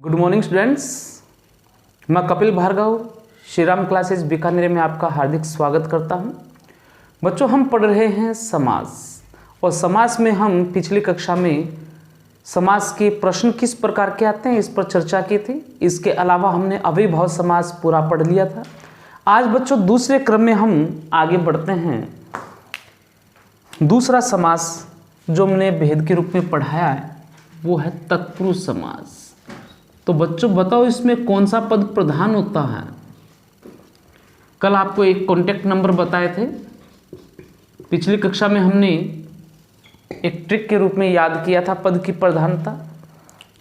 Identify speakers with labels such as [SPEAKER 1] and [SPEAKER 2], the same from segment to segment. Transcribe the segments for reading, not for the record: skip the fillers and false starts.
[SPEAKER 1] Good morning students. मैं Kapil Bhargava Shri Ram classes Bikaner में आपका हार्दिक स्वागत करता हूं। बच्चों, हम पढ़ रहे हैं समास और समास में हम पिछली कक्षा में समास के प्रश्न किस प्रकार के आते हैं इस पर चर्चा की थी। इसके अलावा हमने अव्ययभाव समास पूरा पढ़ लिया था। आज बच्चों दूसरे क्रम में हम आगे बढ़ते हैं। दूसरा समास जो हमने भेद के रूप में पढ़ाया है वो है तत्पुरुष समास। तो बच्चों बताओ इसमें कौन सा पद प्रधान होता है। कल आपको एक कॉन्टेक्ट नंबर बताए थे। पिछली कक्षा में हमने एक ट्रिक के रूप में याद किया था पद की प्रधानता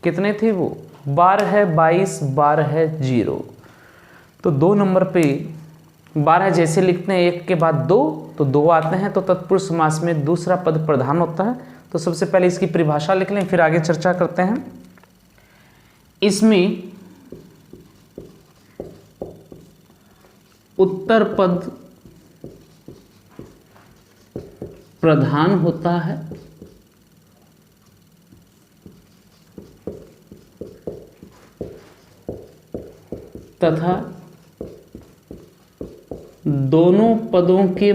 [SPEAKER 1] कितने थे, वो 12 है, 22, 12 है, 0। तो 2 नंबर पे 12 जैसे लिखते हैं एक के बाद 2 तो 2 आते हैं। तो तत्पुरुष समास में दूसरा पद प्रधान होता है। तो सबसे पहले इसकी परिभाषा लिख लें, फिर आगे चर्चा करते हैं। इसमें उत्तर पद प्रधान होता है तथा दोनों पदों के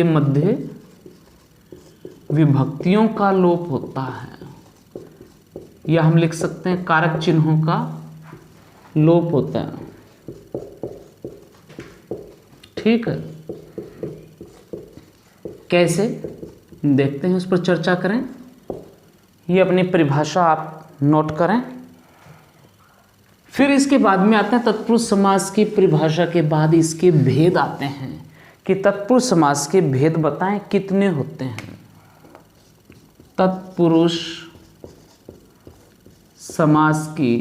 [SPEAKER 1] मध्य विभक्तियों का लोप होता है, या हम लिख सकते हैं कारक चिन्हों का लोप होता है। ठीक है, कैसे देखते हैं उस पर चर्चा करें। ये अपनी परिभाषा आप नोट करें। फिर इसके बाद में आते हैं तत्पुरुष समास की परिभाषा के बाद इसके भेद आते हैं कि तत्पुरुष समास के भेद बताएं कितने होते हैं। तत्पुरुष समास के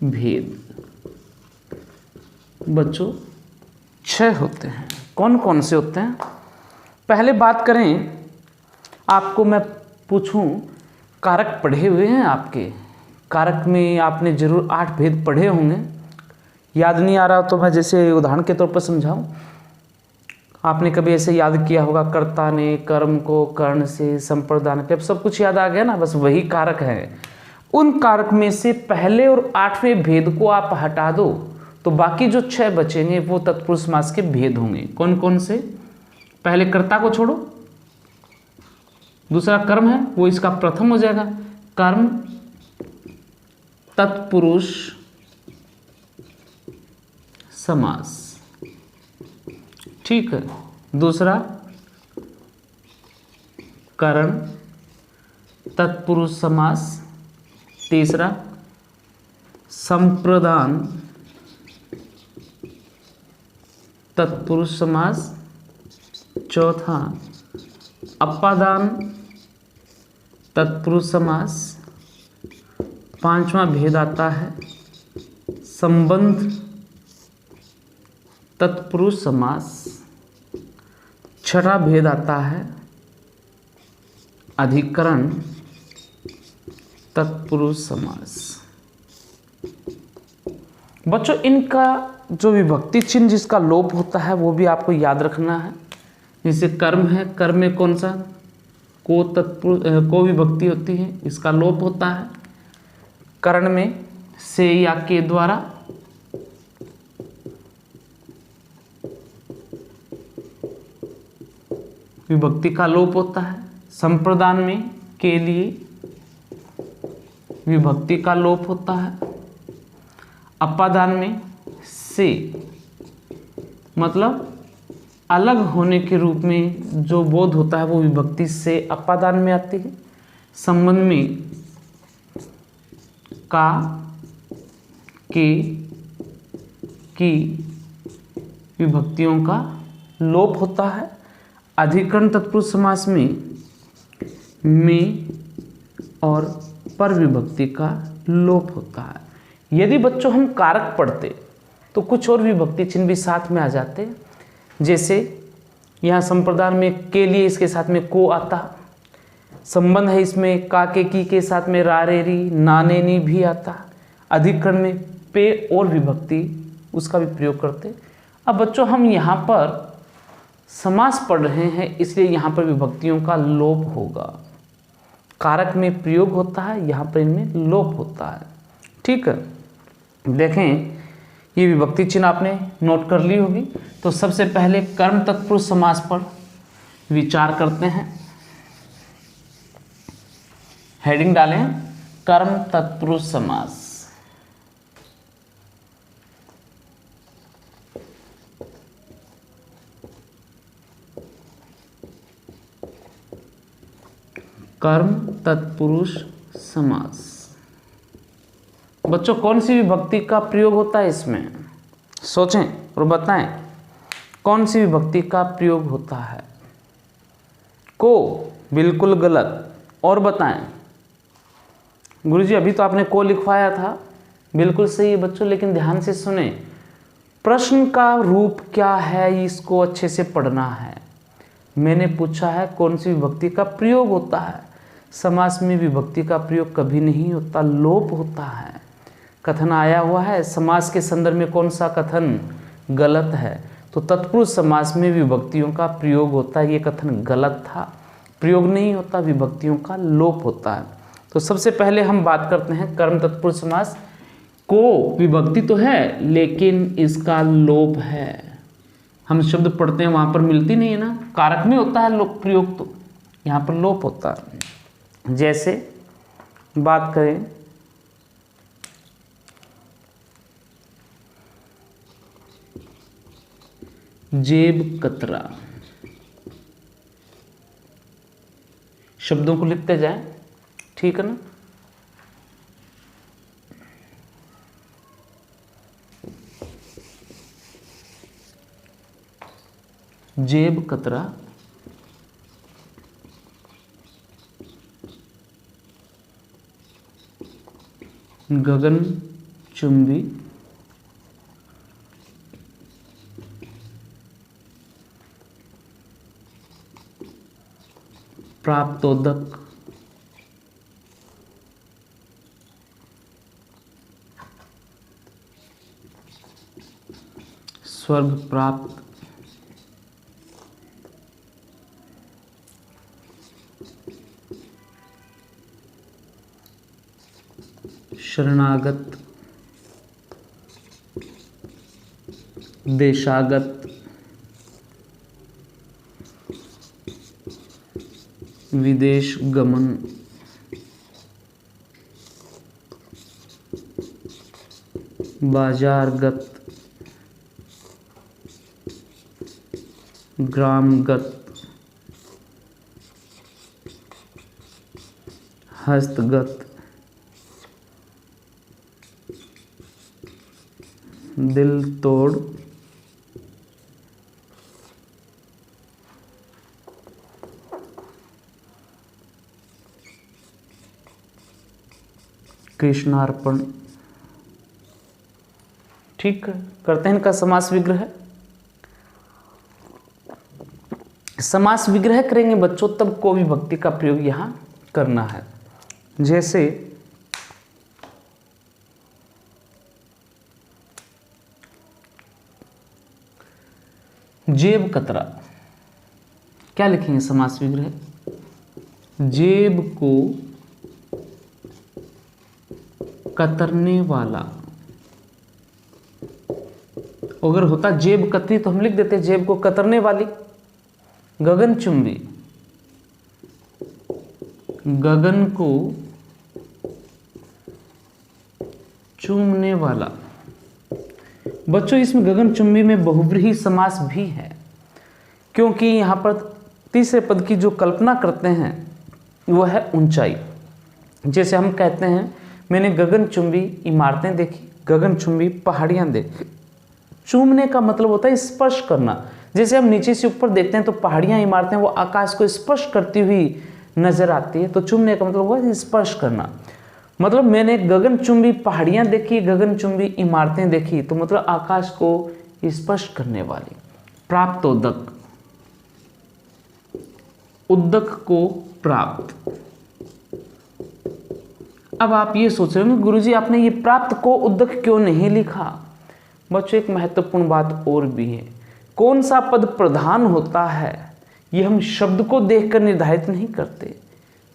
[SPEAKER 1] भेद बच्चों 6 होते हैं। कौन कौन से होते हैं? पहले बात करें, आपको मैं पूछूं, कारक पढ़े हुए हैं आपके? कारक में आपने जरूर 8 भेद पढ़े होंगे। याद नहीं आ रहा तो मैं जैसे उदाहरण के तौर पर समझाऊं। आपने कभी ऐसे याद किया होगा, कर्ता ने कर्म को कर्ण से संप्रदान के, अब सब कुछ याद आ गया ना, बस वही कारक है। उन कारक में से पहले और 8वें भेद को आप हटा दो तो बाकी जो 6 बचेंगे वो तत्पुरुष समास के भेद होंगे। कौन कौन से? पहले कर्ता को छोड़ो, दूसरा कर्म है वो इसका प्रथम हो जाएगा। कर्म तत्पुरुष समास, ठीक है। दूसरा करण तत्पुरुष समास। तीसरा संप्रदान तत्पुरुष समास। चौथा अपादान तत्पुरुष समास। 5वां भेद आता है संबंध तत्पुरुष समास। 6ठा भेद आता है अधिकरण तत्पुरुष समास। बच्चों, इनका जो विभक्ति चिन्ह जिसका लोप होता है वो भी आपको याद रखना है। जैसे कर्म है, कर्म में कौन सा को विभक्ति होती है, इसका लोप होता है। करण में से या के द्वारा। विभक्ति का लोप होता है। संप्रदान में के लिए विभक्ति का लोप होता है। अपादान में से मतलब अलग होने के रूप में जो बोध होता है वो विभक्ति से अपादान में आती है। संबंध में का, के, की विभक्तियों का लोप होता है। अधिकरण तत्पुरुष समास में और पर विभक्ति का लोप होता है। यदि बच्चों हम कारक पढ़ते तो कुछ और विभक्ति चिन्ह भी साथ में आ जाते। जैसे यहाँ संप्रदान में के लिए इसके साथ में को आता। संबंध है इसमें का के की के साथ में रा रे री ना ने नी भी आता। अधिकरण में पे और विभक्ति उसका भी प्रयोग करते। अब बच्चों हम यहाँ पर समास पढ़ रहे हैं इसलिए यहाँ पर विभक्तियों का लोप होगा। कारक में प्रयोग होता है, यहाँ पर इनमें लोप होता है। ठीक है, देखें ये विभक्ति चिन्ह आपने नोट कर ली होगी। तो सबसे पहले कर्म तत्पुरुष समास पर विचार करते हैं। हेडिंग डालें कर्म तत्पुरुष समास। कर्म तत्पुरुष समास। बच्चों कौन सी विभक्ति का प्रयोग होता है इसमें? सोचें और बताएं कौन सी विभक्ति का प्रयोग होता है। को, बिल्कुल गलत। और बताएं। गुरुजी अभी तो आपने को लिखवाया था, बिल्कुल सही है बच्चों, लेकिन ध्यान से सुने। प्रश्न का रूप क्या है इसको अच्छे से पढ़ना है। मैंने पूछा है कौन सी विभक्ति का प्रयोग होता है। समास में विभक्ति का प्रयोग कभी नहीं होता, लोप होता है। कथन आया हुआ है, समास के संदर्भ में कौन सा कथन गलत है? तो तत्पुरुष समास में विभक्तियों का प्रयोग होता है, ये कथन गलत था। प्रयोग नहीं होता, विभक्तियों का लोप होता है। तो सबसे पहले हम बात करते हैं कर्म तत्पुरुष समास। को विभक्ति तो है लेकिन इसका लोप है। हम शब्द पढ़ते हैं वहाँ पर मिलती नहीं है ना, कारक में होता है लोप प्रयोग, तो यहाँ पर लोप होता है। जैसे बात करें जेब कतरा, शब्दों को लिखते जाएं, ठीक है ना। जेब कतरा, गगन चुंबी, प्राप्तोदक, स्वर्ग प्राप्त, शरणागत, देशागत, विदेश गमन, बाजारगत, ग्रामगत, हस्तगत, दिल तोड़, कृष्णार्पण। ठीक है, करते हैं इनका समास विग्रह। समास विग्रह करेंगे बच्चों तब को विभक्ति का प्रयोग यहां करना है। जैसे जेब कतरा, क्या लिखेंगे समास विग्रह? जेब को कतरने वाला। अगर होता जेब कतरी तो हम लिख देते जेब को कतरने वाली। गगनचुंबी, गगन को चूमने वाला। बच्चों इसमें गगनचुंबी में बहुव्रीहि समास भी है, क्योंकि यहाँ पर तीसरे पद की जो कल्पना करते हैं वो है ऊंचाई। जैसे हम कहते हैं मैंने गगनचुंबी इमारतें देखी, गगनचुंबी पहाड़ियाँ देखी। चूमने का मतलब होता है स्पर्श करना। जैसे हम नीचे से ऊपर देखते हैं तो पहाड़ियाँ इमारतें वो आकाश को स्पर्श करती हुई नजर आती है, तो चूमने का मतलब हुआ स्पर्श करना। मतलब मैंने गगनचुंबी पहाड़ियाँ देखी, गगनचुंबी इमारतें देखी, तो मतलब आकाश को स्पर्श करने वाली। प्राप्तोदक, उदक को प्राप्त। अब आप ये सोच रहे हो गुरुजी आपने ये प्राप्त को उदक क्यों नहीं लिखा? बच्चों एक महत्वपूर्ण बात और भी है, कौन सा पद प्रधान होता है ये हम शब्द को देखकर निर्धारित नहीं करते,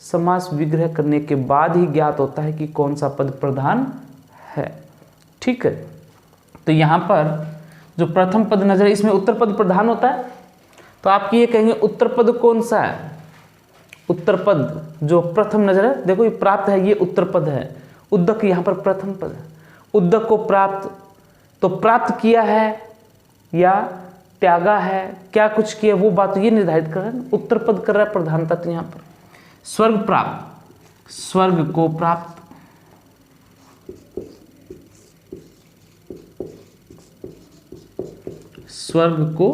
[SPEAKER 1] समास विग्रह करने के बाद ही ज्ञात होता है कि कौन सा पद प्रधान है। ठीक है, तो यहाँ पर जो प्रथम पद नजर है इसमें उत्तर पद प्रधान होता है, तो आप ये कहेंगे उत्तर पद कौन सा है? उत्तर पद जो प्रथम नजर है, देखो ये प्राप्त है, ये उत्तर पद है। उद्दक यहाँ पर प्रथम पद है। उद्दक को प्राप्त, तो प्राप्त किया है या त्यागा है, क्या कुछ किया वो बात ये निर्धारित कर रहा है। उत्तर पद कर रहा है प्रधानता। तो यहाँ पर स्वर्ग प्राप्त, स्वर्ग को प्राप्त, स्वर्ग को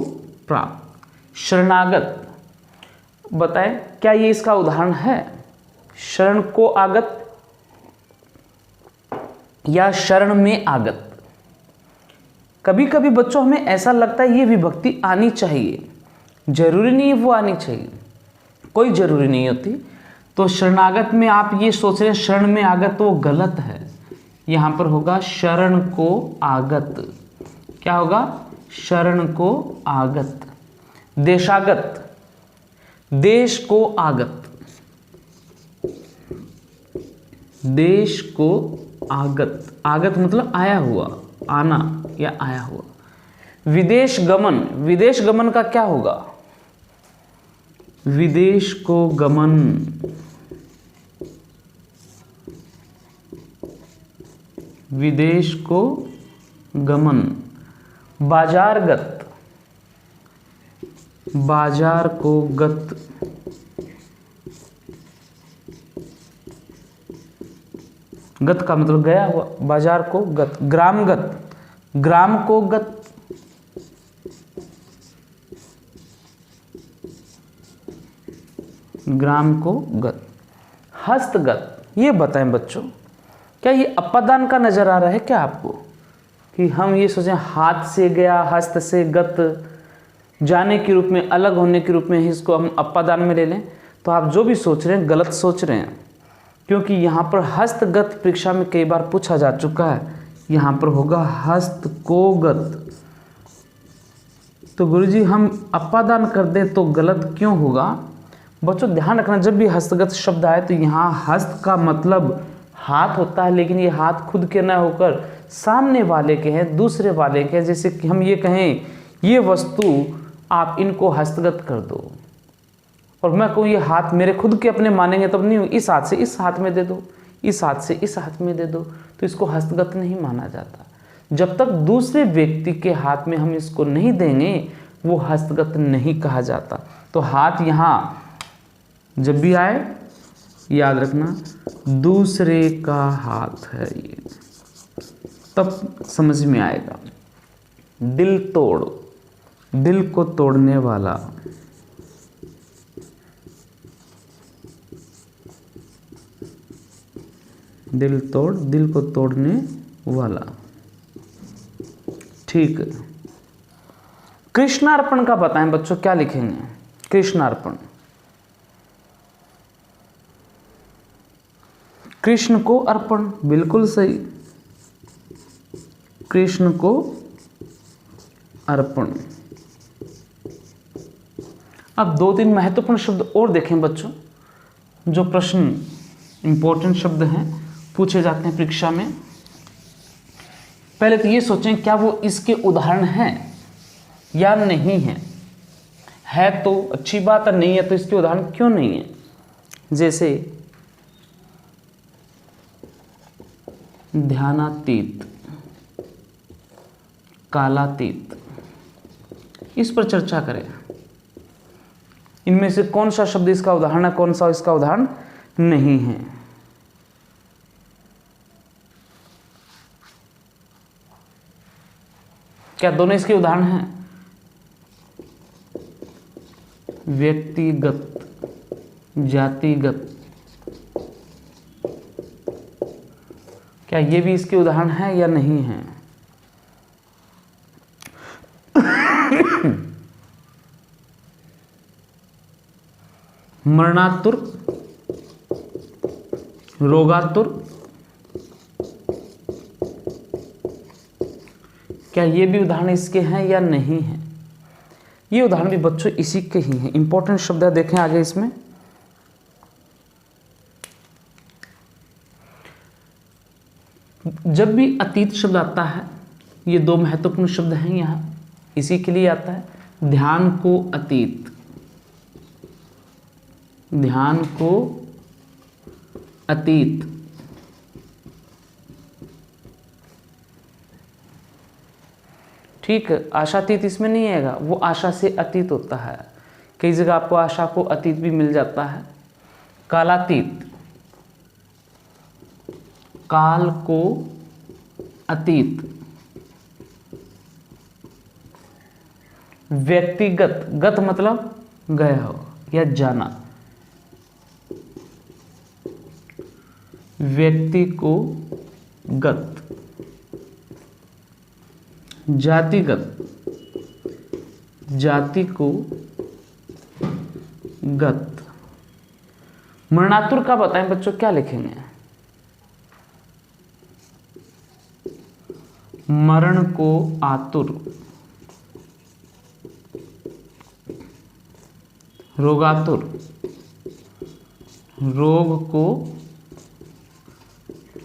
[SPEAKER 1] प्राप्त। शरणागत, बताएं क्या ये इसका उदाहरण है? शरण को आगत या शरण में आगत। कभी कभी बच्चों हमें ऐसा लगता है ये विभक्ति आनी चाहिए, जरूरी नहीं है वो आनी चाहिए, कोई जरूरी नहीं होती। तो शरणागत में आप ये सोच रहे हैं शरण में आगत, तो वो गलत है। यहां पर होगा शरण को आगत। क्या होगा? शरण को आगत। देशागत, देश को आगत, देश को आगत। आगत मतलब आया हुआ, आना या आया हुआ। विदेश गमन, विदेश गमन का क्या होगा? विदेश को गमन, विदेश को गमन। बाजारगत, बाजार को गत, गत का मतलब गया हुआ, बाजार को गत। ग्रामगत, ग्राम को गत, ग्राम को गत। हस्तगत, ये बताएं बच्चों क्या ये अपादान का नजर आ रहा है क्या आपको? कि हम ये सोचें हाथ से गया, हस्त से गत, जाने के रूप में, अलग होने के रूप में इसको हम अपादान में ले लें, तो आप जो भी सोच रहे हैं गलत सोच रहे हैं, क्योंकि यहाँ पर हस्तगत परीक्षा में कई बार पूछा जा चुका है। यहाँ पर होगा हस्त को गत। तो गुरुजी हम अपादान कर दें तो गलत क्यों होगा? बच्चों ध्यान रखना, जब भी हस्तगत शब्द आए तो यहाँ हस्त का मतलब हाथ होता है, लेकिन ये हाथ खुद के न होकर सामने वाले के हैं, दूसरे वाले के हैं। जैसे कि हम ये कहें ये वस्तु आप इनको हस्तगत कर दो, और मैं कहूँ ये हाथ मेरे खुद के अपने मानेंगे तब नहीं, इस हाथ से इस हाथ में दे दो, इस हाथ से इस हाथ में दे दो, तो इसको हस्तगत नहीं माना जाता। जब तक दूसरे व्यक्ति के हाथ में हम इसको नहीं देंगे वो हस्तगत नहीं कहा जाता। तो हाथ यहाँ जब भी आए याद रखना दूसरे का हाथ है ये, तब समझ में आएगा। दिल तोड़, दिल को तोड़ने वाला, दिल तोड़, दिल को तोड़ने वाला। ठीक है, कृष्णार्पण का बताएं बच्चों क्या लिखेंगे? कृष्णार्पण, कृष्ण को अर्पण, बिल्कुल सही, कृष्ण को अर्पण। अब दो तीन महत्वपूर्ण शब्द और देखें बच्चों, जो प्रश्न इंपॉर्टेंट शब्द हैं, पूछे जाते हैं परीक्षा में। पहले तो ये सोचें क्या वो इसके उदाहरण हैं या नहीं है। है तो अच्छी बात है, नहीं है तो इसके उदाहरण क्यों नहीं है? जैसे ध्यानातीत, कालातीत, इस पर चर्चा करें। इनमें से कौन सा शब्द इसका उदाहरण है, कौन सा इसका उदाहरण नहीं है? क्या दोनों इसके उदाहरण हैं? व्यक्तिगत, जातिगत, क्या ये भी इसके उदाहरण हैं या नहीं हैं? मरणातुर, रोगातुर, क्या ये भी उदाहरण इसके हैं या नहीं हैं? ये उदाहरण भी बच्चों इसी के ही हैं। इंपॉर्टेंट शब्द है, देखें आगे इसमें। जब भी अतीत शब्द आता है, ये दो महत्वपूर्ण शब्द हैं यहाँ, इसी के लिए आता है। ध्यान को अतीत, ध्यान को अतीत, ठीक है। आशातीत इसमें नहीं आएगा, वो आशा से अतीत होता है। कई जगह आपको आशा को अतीत भी मिल जाता है। कालातीत, काल को अतीत। व्यक्तिगत, गत मतलब गया हो या जाना, व्यक्ति को गत। जातिगत, जाति को गत। मरणातुर का बताएं बच्चों, क्या लिखेंगे? मरण को आतुर, रोगातुर, रोग को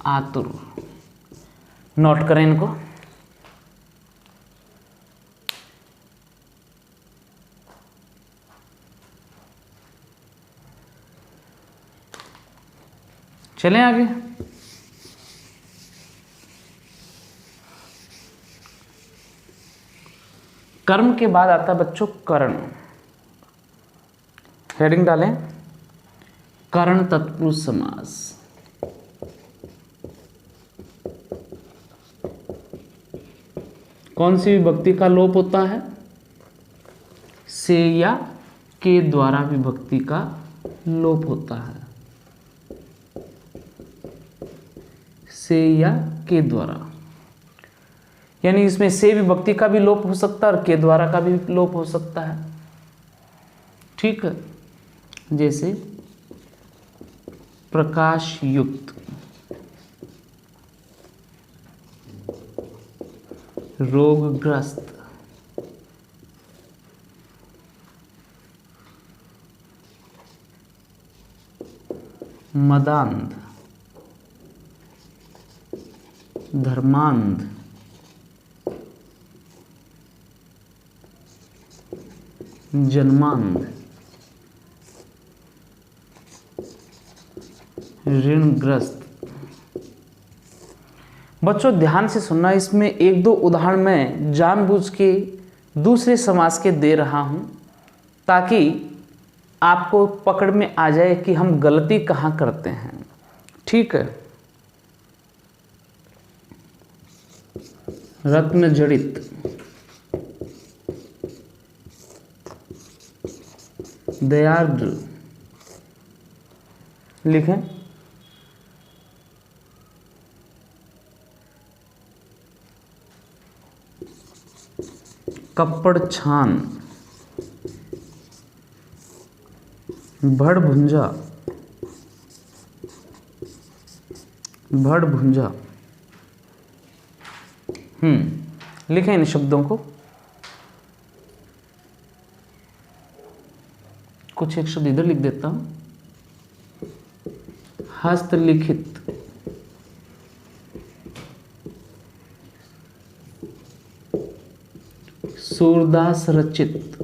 [SPEAKER 1] आतुर। नोट करें इनको। चलें आगे। कर्म के बाद आता है बच्चों करण। हेडिंग डालें, करण तत्पुरुष समास। कौन सी विभक्ति का लोप होता है? से या के द्वारा विभक्ति का लोप होता है। से या के द्वारा, यानी इसमें से विभक्ति का भी लोप हो सकता है और के द्वारा का भी लोप हो सकता है। ठीक है, जैसे प्रकाश युक्त, रोगग्रस्त, मदांध, धर्मांध, जन्मांध, ऋणग्रस्त। बच्चों ध्यान से सुनना, इसमें एक दो उदाहरण मैं जानबूझ के दूसरे समास के दे रहा हूं ताकि आपको पकड़ में आ जाए कि हम गलती कहाँ करते हैं। ठीक है, रत्न जड़ित, दयार्द्र लिखें, कपड़ छान, भड़भुंजा, भड़भुंजा। लिखें इन शब्दों को। कुछ एक शब्द इधर लिख देता हूं। हस्तलिखित, सूरदास रचित,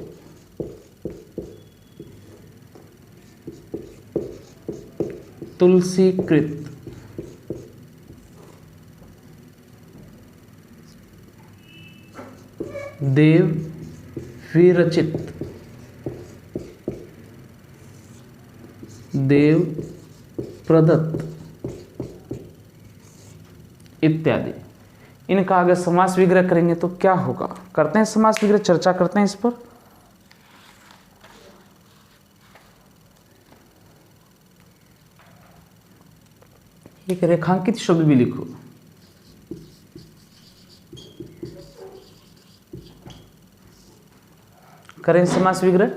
[SPEAKER 1] तुलसीकृत, देव विरचित, देव प्रदत्त इत्यादि। इनका अगर समास विग्रह करेंगे तो क्या होगा? करते हैं समास विग्रह, चर्चा करते हैं इस पर। एक रेखांकित शब्द भी लिखो। करें समास विग्रह।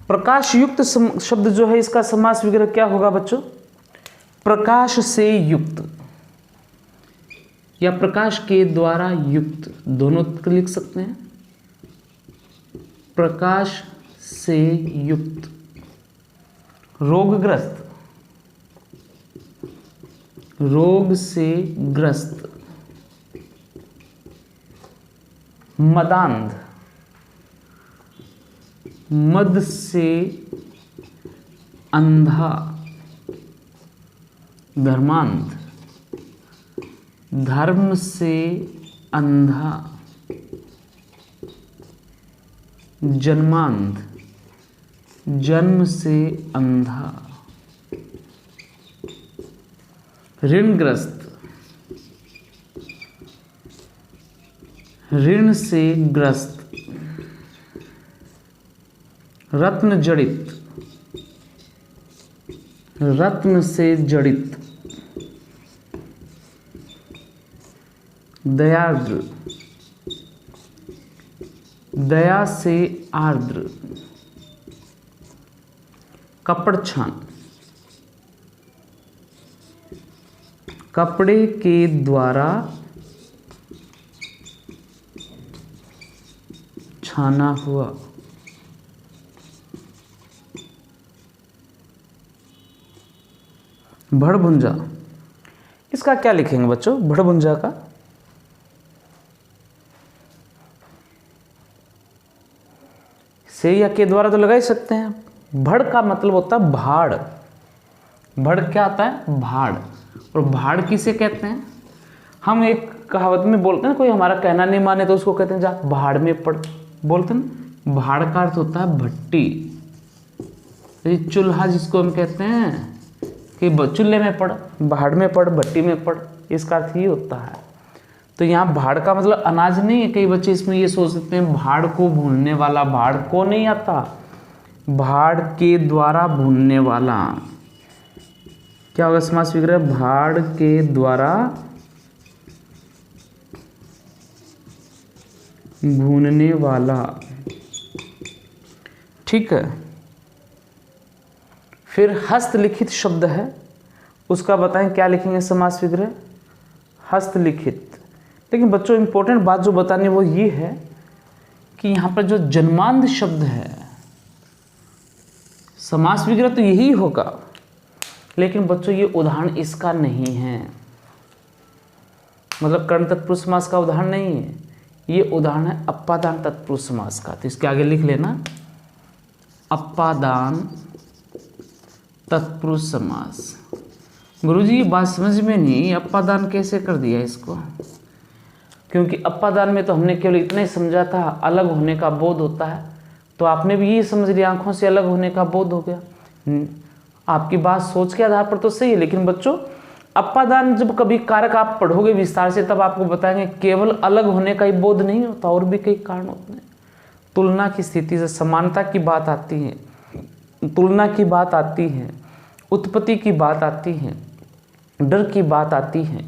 [SPEAKER 1] प्रकाश युक्त शब्द जो है, इसका समास विग्रह क्या होगा बच्चों? प्रकाश से युक्त या प्रकाश के द्वारा युक्त, दोनों लिख सकते हैं। प्रकाश से युक्त, रोगग्रस्त, रोग से ग्रस्त, मदांध, मद से अंधा, धर्मांध, धर्म से अंधा, जन्मांध, जन्म से अंधा, ऋणग्रस्त, ऋण से ग्रस्त, रत्न जड़ित, रत्न से जड़ित, दयार्द्र, दया से आर्द्र, कपड़छान, कपड़े के द्वारा छाना हुआ, भड़भुंजा। इसका क्या लिखेंगे बच्चों, भड़भुंजा का? से या के द्वारा तो लगा ही सकते हैं। भड़ का मतलब होता है भाड़। भड़ क्या आता है? भाड़। और भाड़ किसे कहते हैं? हम एक कहावत में बोलते हैं, कोई हमारा कहना नहीं माने तो उसको कहते हैं जा भाड़ में पड़, बोलते हैं। भाड़ का अर्थ होता है भट्टी। तो चूल्हा जिसको हम कहते हैं कि चूल्हे में पड़, भाड़ में पड़, भट्टी में पड़, इसका अर्थ ही होता है। तो यहाँ भाड़ का मतलब अनाज नहीं है। कई बच्चे इसमें ये सोच सकते हैं भाड़ को भूनने वाला। भाड़ को नहीं आता, भाड़ के द्वारा भूनने वाला। क्या होगा समास विग्रह? भाड़ के द्वारा भूनने वाला। ठीक है। फिर हस्तलिखित शब्द है, उसका बताएं क्या लिखेंगे समास विग्रह? हस्तलिखित। लेकिन बच्चों इंपॉर्टेंट बात जो बतानी वो ये है कि यहाँ पर जो जन्मांध शब्द है, समास विग्रह तो यही होगा, लेकिन बच्चों ये उदाहरण इसका नहीं है। मतलब कर्ण तत्पुरुष समास का उदाहरण नहीं है, ये उदाहरण है अप्पादान तत्पुरुष समास का। तो इसके आगे लिख लेना अप्पादान तत्पुरुष समास। गुरुजी ये बात समझ में नहीं, अप्पादान कैसे कर दिया इसको? क्योंकि अप्पादान में तो हमने केवल इतना ही समझा था अलग होने का बोध होता है, तो आपने भी ये समझ लिया आंखों से अलग होने का बोध हो गया। आपकी बात सोच के आधार पर तो सही है, लेकिन बच्चों अप्पादान जब कभी कारक आप पढ़ोगे विस्तार से तब आपको बताएंगे केवल अलग होने का ही बोध नहीं होता, और भी कई कारण होते हैं। तुलना की स्थिति से समानता की बात आती है, तुलना की बात आती है, उत्पत्ति की बात आती है, डर की बात आती है,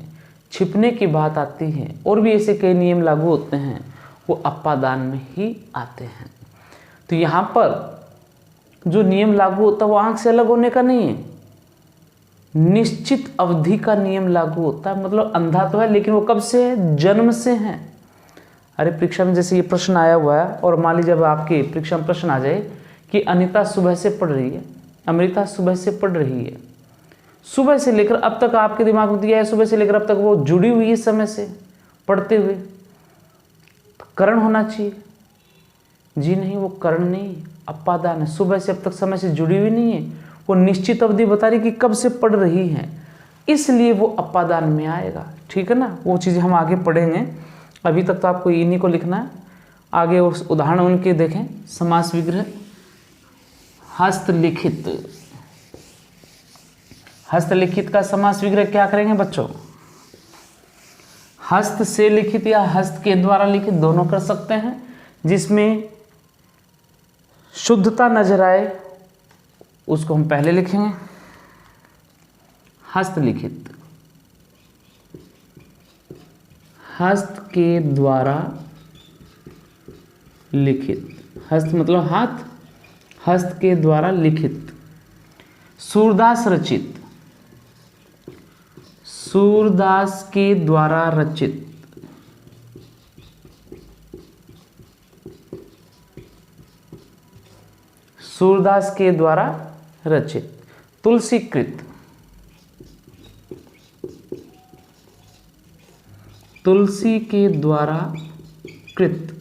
[SPEAKER 1] छिपने की बात आती है, और भी ऐसे कई नियम लागू होते हैं, वो अप्पादान में ही आते हैं। तो यहाँ पर जो नियम लागू होता है वो आंख से अलग होने का नहीं है, निश्चित अवधि का नियम लागू होता है। मतलब अंधा तो है लेकिन वो कब से है? जन्म से है। अरे परीक्षा में जैसे ये प्रश्न आया हुआ है, और मान लीजिए जब आपकी परीक्षा में प्रश्न आ जाए कि अनिता सुबह से पढ़ रही है, अमृता सुबह से पढ़ रही है, सुबह से लेकर अब तक आपके दिमाग में दिया है सुबह से लेकर अब तक वो जुड़ी हुई है समय से पढ़ते हुए, तो करण होना चाहिए। जी नहीं, वो करण नहीं, अप्पादान है। सुबह से अब तक समय से जुड़ी हुई नहीं है, वो निश्चित अवधि बता रही कि कब से पढ़ रही है, इसलिए वो अप्पादान में आएगा। ठीक है ना, वो चीज़ें हम आगे पढ़ेंगे, अभी तक तो आपको इन्हीं को लिखना है। आगे उस उदाहरण उनके देखें। समास विग्रह हस्तलिखित। हस्तलिखित का समास विग्रह क्या करेंगे बच्चों? हस्त से लिखित या हस्त के द्वारा लिखित दोनों कर सकते हैं, जिसमें शुद्धता नजर आए उसको हम पहले लिखेंगे हस्तलिखित। हस्त के द्वारा लिखित, हस्त मतलब हाथ, हस्त के द्वारा लिखित। सूरदास रचित, सूरदास के द्वारा रचित। सूरदास के द्वारा रचित। तुलसीकृत, तुलसी के द्वारा कृत।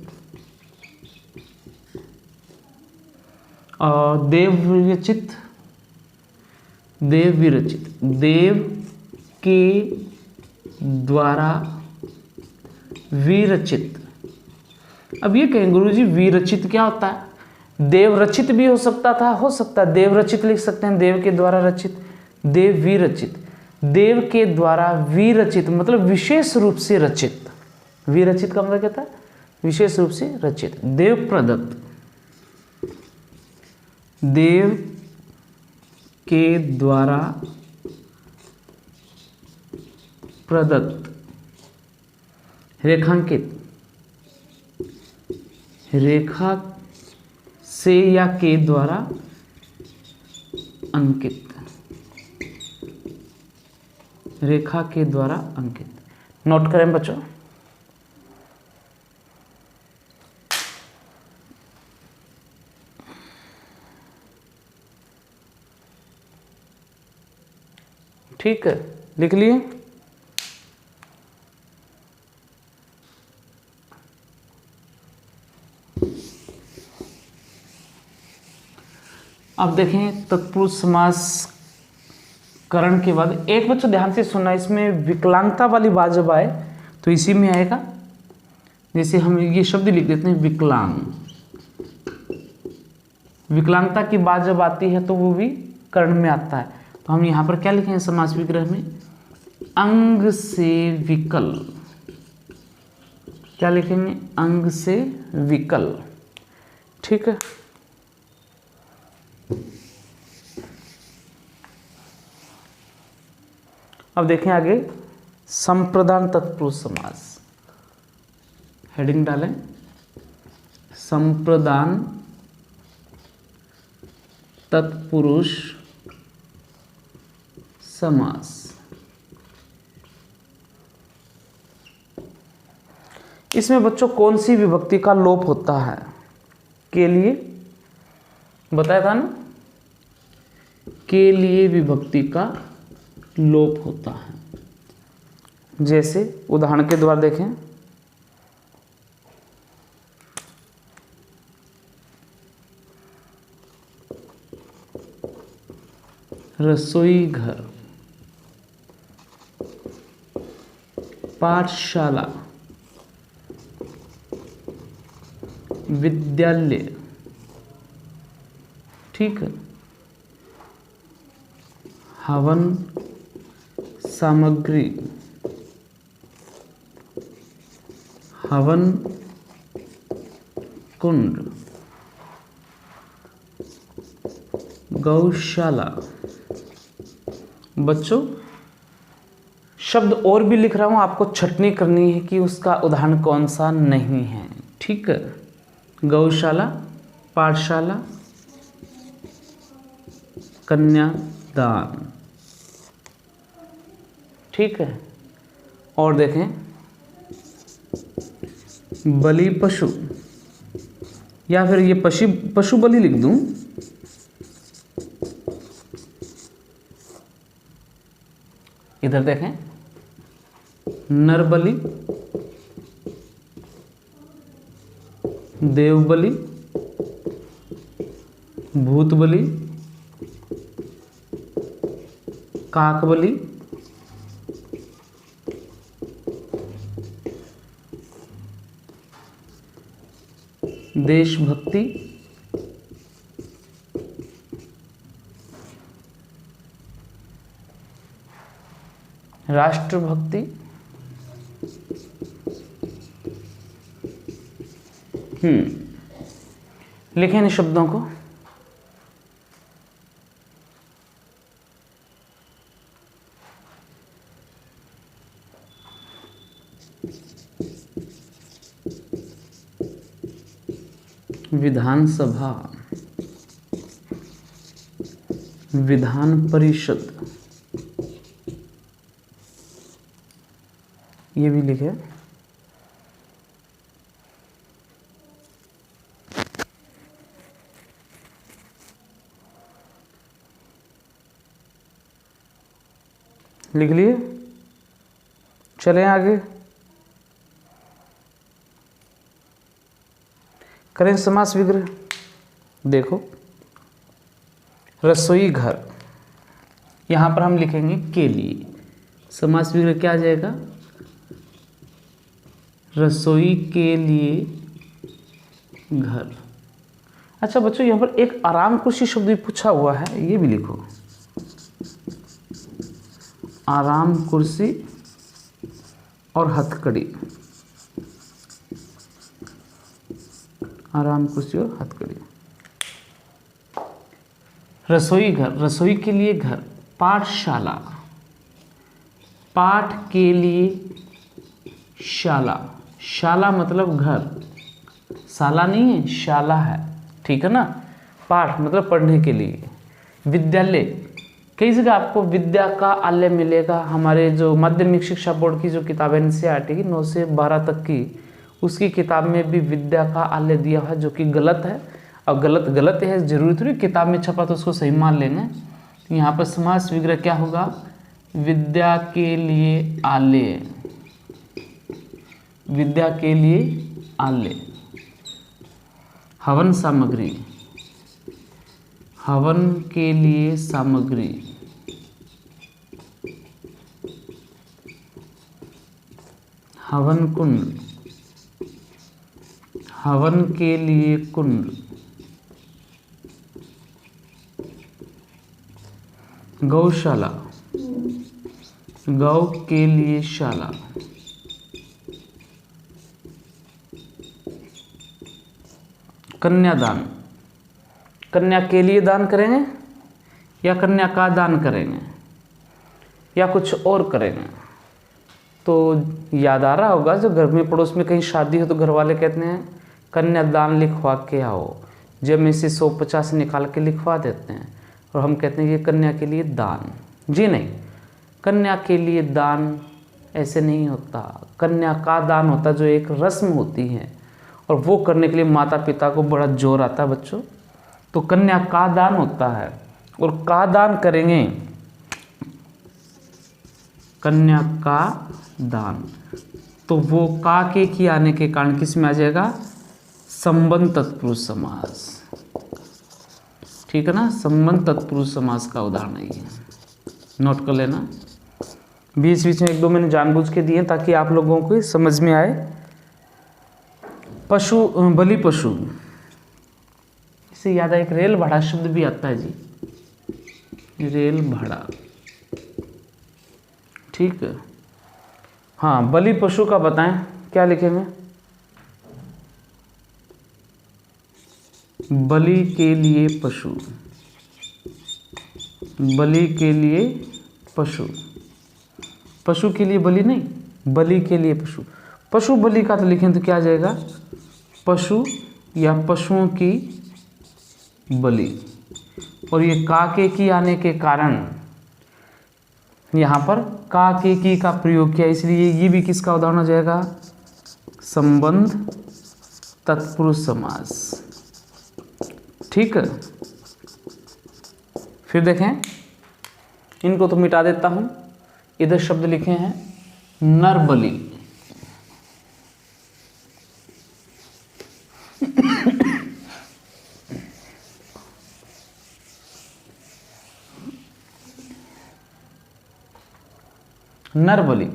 [SPEAKER 1] और देव विरचित, देव विरचित, देव के द्वारा विरचित। अब ये कहें गुरुजी विरचित क्या होता है? देव रचित भी हो सकता था, हो सकता है देव रचित लिख सकते हैं, देव के द्वारा रचित, देव विरचित। देव के द्वारा विरचित मतलब विशेष रूप से रचित। विरचित का मतलब क्या था? विशेष रूप से रचित। देव प्रदत्त, देव के द्वारा प्रदत्त। रेखांकित, रेखा से या के द्वारा अंकित, रेखा के द्वारा अंकित। नोट करें बच्चों। ठीक है, लिख लिए? अब देखें तत्पुरुष समास करण के बाद एक बच्चों ध्यान से सुनना, इसमें विकलांगता वाली बात जब आए तो इसी में आएगा। जैसे हम ये शब्द लिख देते हैं विकलांग, विकलांगता की बात जब आती है तो वो भी कर्ण में आता है। तो हम यहाँ पर क्या लिखेंगे समास विग्रह में? अंग से विकल। क्या लिखेंगे? अंग से विकल। ठीक है। अब देखें आगे, संप्रदान तत्पुरुष समास। हेडिंग डालें, संप्रदान तत्पुरुष समास। इसमें बच्चों कौन सी विभक्ति का लोप होता है? के लिए बताया था ना, के लिए विभक्ति का लोप होता है। जैसे उदाहरण के द्वारा देखें, रसोई घर, पाठशाला, विद्यालय। ठीक है। हवन सामग्री, हवन कुंड, गौशाला। बच्चों शब्द और भी लिख रहा हूं, आपको छटनी करनी है कि उसका उदाहरण कौन सा नहीं है। ठीक है। गौशाला, पाठशाला, कन्यादान। ठीक है। और देखें, बलि पशु, या फिर ये पशु बलि लिख दूं। इधर देखें, नर बलि, देव बलि, भूत बलि, काक बलि, देशभक्ति, राष्ट्रभक्ति, लिखें इन शब्दों को। विधानसभा, विधान परिषद, ये भी लिखे। लिख लिए। चलें आगे, करें समास विग्रह। देखो, रसोई घर, यहाँ पर हम लिखेंगे के लिए। समास विग्रह क्या आ जाएगा? रसोई के लिए घर। अच्छा बच्चों, यहाँ पर एक आराम कुर्सी शब्द भी पूछा हुआ है, ये भी लिखो। आराम कुर्सी और हथकड़ी। आराम कुर्सी और हथकड़ी। रसोई घर, रसोई के लिए घर। पाठशाला, पाठ के लिए शाला। शाला मतलब घर, शाला नहीं है, शाला है, ठीक है ना। पाठ मतलब पढ़ने के लिए। विद्यालय, कई जगह आपको विद्या का आलय मिलेगा। हमारे जो माध्यमिक शिक्षा बोर्ड की जो किताबें एनसीईआरटी की 9 से 12 तक की, उसकी किताब में भी विद्या का आलय दिया हुआ है, जो कि गलत है। और गलत है, जरूरी थोड़ी किताब में छपा तो उसको सही मान लेंगे। तो यहाँ पर समास विग्रह क्या होगा? विद्या के लिए आलय, विद्या के लिए आलय। हवन सामग्री, हवन के लिए सामग्री। हवन कुंड, हवन के लिए कुंड। गौशाला, गौ के लिए शाला। कन्यादान, कन्या के लिए दान करेंगे या कन्या का दान करेंगे या कुछ और करेंगे? तो याद आ रहा होगा, जो घर में पड़ोस में कहीं शादी हो तो घर वाले कहते हैं कन्यादान लिखवा के आओ। जब में से 150 निकाल के लिखवा देते हैं और हम कहते हैं कि कन्या के लिए दान। जी नहीं, कन्या के लिए दान ऐसे नहीं होता। कन्या का दान होता, जो एक रस्म होती है, और वो करने के लिए माता पिता को बड़ा जोर आता है बच्चों। तो कन्या का दान होता है, और का दान करेंगे, कन्या का दान। तो वो का के की आने के कारण किस में आ जाएगा? संबंध तत्पुरुष समास, ठीक है ना। संबंध तत्पुरुष समास का उदाहरण है ये, नोट कर लेना। बीच बीच में 1-2 मैंने जानबूझ के दिए ताकि आप लोगों को समझ में आए। पशु, बलि पशु, इससे याद है एक रेल भाड़ा शब्द भी आता है जी, रेल भाड़ा, ठीक है। हाँ, बलि पशु का बताएं, क्या लिखेंगे? बलि के लिए पशु, बलि के लिए पशु। पशु के लिए बलि नहीं, बलि के लिए पशु। पशु बलि का तो लिखें तो क्या आ जाएगा? पशु या पशुओं की बलि। और ये का के की आने के कारण यहाँ पर का के की का प्रयोग किया, इसलिए ये भी किसका उदाहरण हो जाएगा? संबंध तत्पुरुष समास, ठीक है। फिर देखें, इनको तो मिटा देता हूं। इधर शब्द लिखे हैं नर बलि। नर बलि,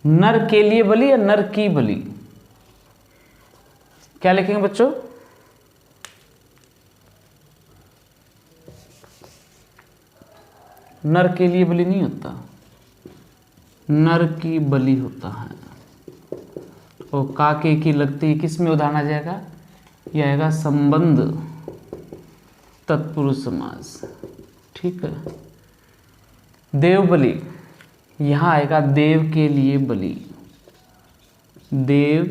[SPEAKER 1] नर के लिए बलि या नर की बलि? क्या लिखेंगे बच्चों? नर के लिए बलि नहीं होता, नर की बलि होता है। और काके की लगती है, किस में उदाहरण आ जाएगा? यह आएगा संबंध तत्पुरुष समास, ठीक है। देव बलि, यहाँ आएगा देव के लिए बलि, देव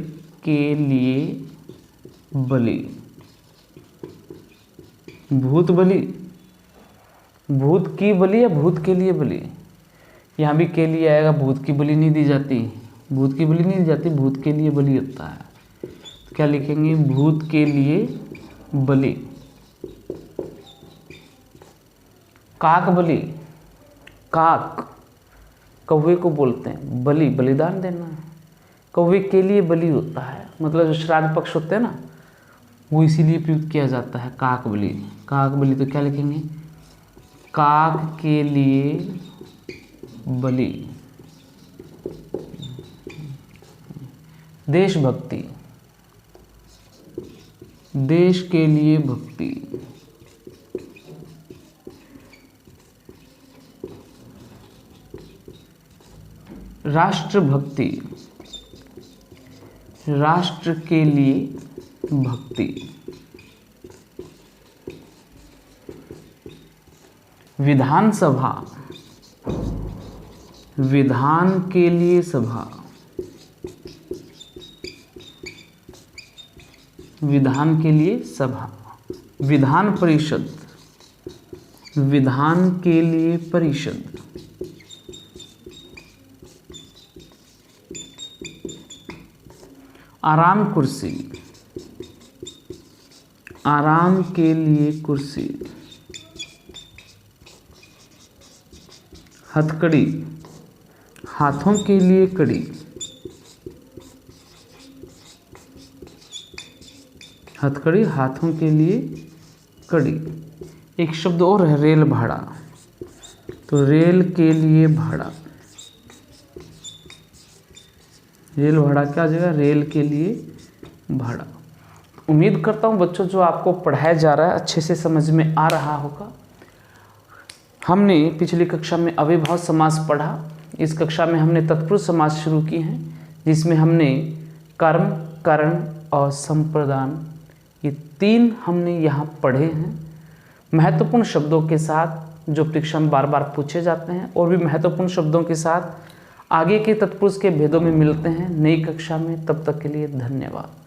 [SPEAKER 1] के लिए बलि। भूत बलि, भूत की बलि या भूत के लिए बलि? यहाँ भी के लिए आएगा, भूत की बलि नहीं दी जाती, भूत की बलि नहीं दी जाती, भूत के लिए बलि होता है। तो क्या लिखेंगे? भूत के लिए बलि। काक बलि, काक कौवे को बोलते हैं बलि, बलिदान देना। कौवे के लिए बलि होता है, मतलब जो श्राद्ध पक्ष होते हैं ना, वो इसीलिए प्रयुक्त किया जाता है काक बलि। काक बलि तो क्या लिखेंगे, काक के लिए बलि। देशभक्ति, देश के लिए भक्ति। राष्ट्रभक्ति, राष्ट्र के लिए भक्ति। विधानसभा, विधान के लिए सभा। विधान के लिए सभा। विधान परिषद, विधान के लिए परिषद। आराम कुर्सी, आराम के लिए कुर्सी। हथकड़ी, हाथों के लिए कड़ी। हथकड़ी, हाथों के लिए कड़ी। एक शब्द और है रेल भाड़ा, तो रेल के लिए भाड़ा। रेल भाड़ा क्या जगह, रेल के लिए भाड़ा। उम्मीद करता हूँ बच्चों जो आपको पढ़ाया जा रहा है अच्छे से समझ में आ रहा होगा। हमने पिछली कक्षा में अव्ययभाव समास पढ़ा। इस कक्षा में हमने तत्पुरुष समास शुरू किए हैं, जिसमें हमने कर्म, करण और संप्रदान, ये 3 हमने यहाँ पढ़े हैं। महत्वपूर्ण शब्दों के साथ जो परीक्षा में बार बार पूछे जाते हैं, और भी महत्वपूर्ण शब्दों के साथ आगे के तत्पुरुष के भेदों में मिलते हैं नई कक्षा में। तब तक के लिए धन्यवाद।